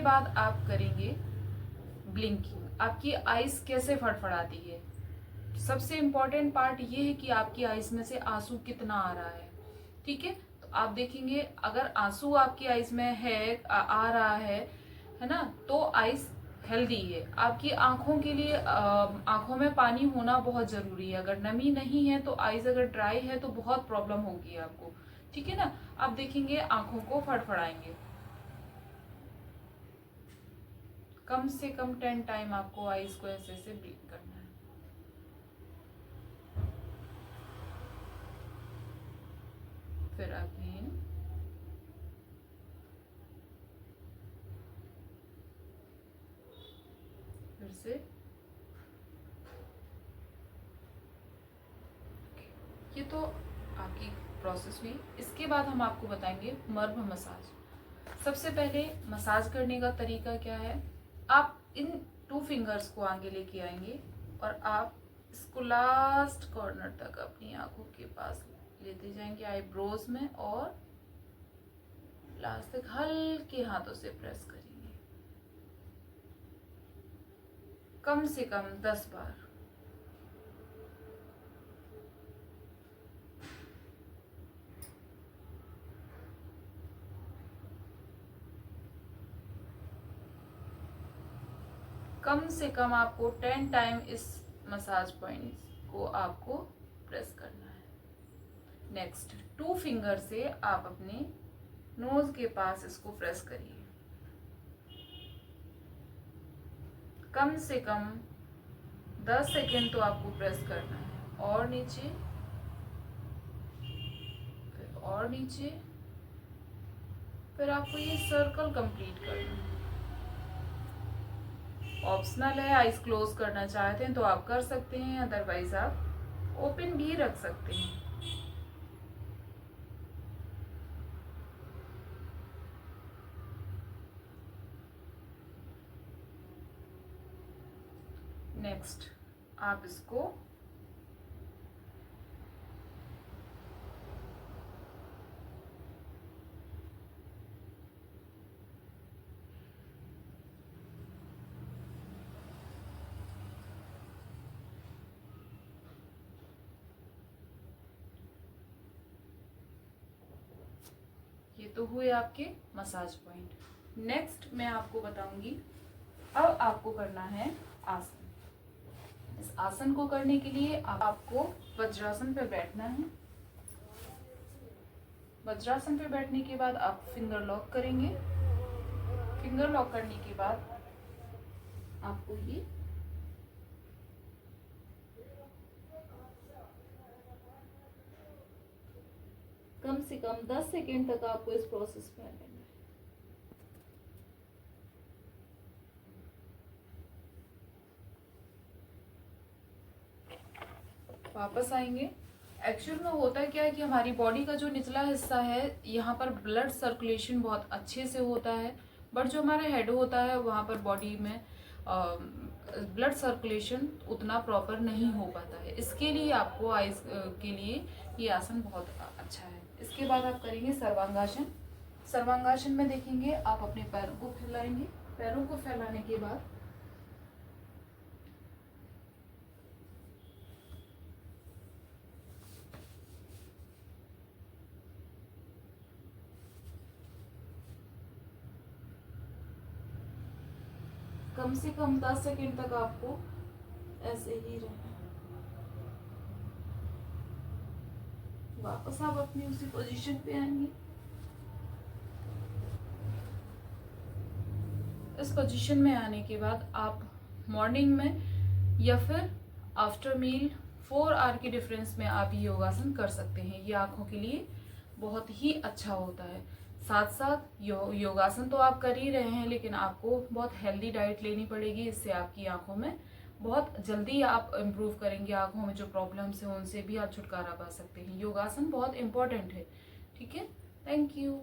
बाद आप करेंगे ब्लिंकिंग। आपकी आइज कैसे फड़फड़ाती है, सबसे इम्पोर्टेंट पार्ट ये है कि आपकी आइज में से आंसू कितना आ रहा है। ठीक है, तो आप देखेंगे अगर आंसू आपकी आइज में है आ रहा है ना, तो आइज हेल्दी है। आपकी आंखों के लिए आंखों में पानी होना बहुत जरूरी है। अगर नमी नहीं है तो आइज अगर ड्राई है तो बहुत प्रॉब्लम होगी आपको। ठीक है ना, आप देखेंगे आंखों को फड़फड़ाएंगे। कम से कम 10 टाइम आपको आइज को ऐसे ऐसे ब्लिंक करना है। फिर अगेन, फिर से, ये तो आपकी प्रोसेस हुई। इसके बाद हम आपको बताएंगे मर्म मसाज। सबसे पहले मसाज करने का तरीका क्या है, आप इन 2 फिंगर्स को आगे लेके आएंगे और आप इसको लास्ट कॉर्नर तक अपनी आंखों के पास लेते जाएंगे आईब्रोज में, और लास्ट तक हल्के हाथों से प्रेस करेंगे, कम से कम 10 बार। कम से कम आपको 10 टाइम इस मसाज पॉइंट को आपको प्रेस करना है। नेक्स्ट, 2 फिंगर से आप अपने नोज के पास इसको प्रेस करिए, कम से कम 10 सेकेंड तो आपको प्रेस करना है। और नीचे, फिर और नीचे, फिर आपको ये सर्कल कंप्लीट करना है। ऑप्शनल है, आइज क्लोज करना चाहते हैं तो आप कर सकते हैं, अदरवाइज आप ओपन भी रख सकते हैं। नेक्स्ट, आप इसको ये तो हुए आपके मसाज पॉइंट। नेक्स्ट मैं आपको बताऊंगी, अब आपको करना है आसन। इस आसन को करने के लिए आपको वज्रासन पे बैठना है। वज्रासन पे बैठने के बाद आप फिंगर लॉक करेंगे। फिंगर लॉक करने के बाद आपको ये कम से कम 10 सेकेंड तक आपको इस प्रोसेस में रहना है। वापस आएंगे। एक्चुअल में होता क्या है कि हमारी बॉडी का जो निचला हिस्सा है, यहाँ पर ब्लड सर्कुलेशन बहुत अच्छे से होता है, बट जो हमारा हेड होता है वहाँ पर बॉडी में ब्लड सर्कुलेशन उतना प्रॉपर नहीं हो पाता है। इसके लिए आपको आइज के लिए ये आसन बहुत अच्छा है। इसके बाद आप करेंगे सर्वांगासन। सर्वांगासन में देखेंगे आप अपने पैरों को फैलाएंगे। पैरों को फैलाने के बाद कम से कम 10 सेकेंड तक आपको ऐसे ही रहना है। वापस आप अपनी उसी पोजीशन पे आएंगे। इस पोजीशन में आने के बाद आप मॉर्निंग में या फिर आफ्टर मील 4 आवर के डिफरेंस में आप ये योगासन कर सकते हैं। ये आंखों के लिए बहुत ही अच्छा होता है। साथ साथ योगासन तो आप कर ही रहे हैं, लेकिन आपको बहुत हेल्दी डाइट लेनी पड़ेगी। इससे आपकी आंखों में बहुत जल्दी आप इम्प्रूव करेंगे। आंखों में जो प्रॉब्लम्स हैं उनसे भी आप छुटकारा पा सकते हैं। योगासन बहुत इंपॉर्टेंट है। ठीक है, थैंक यू।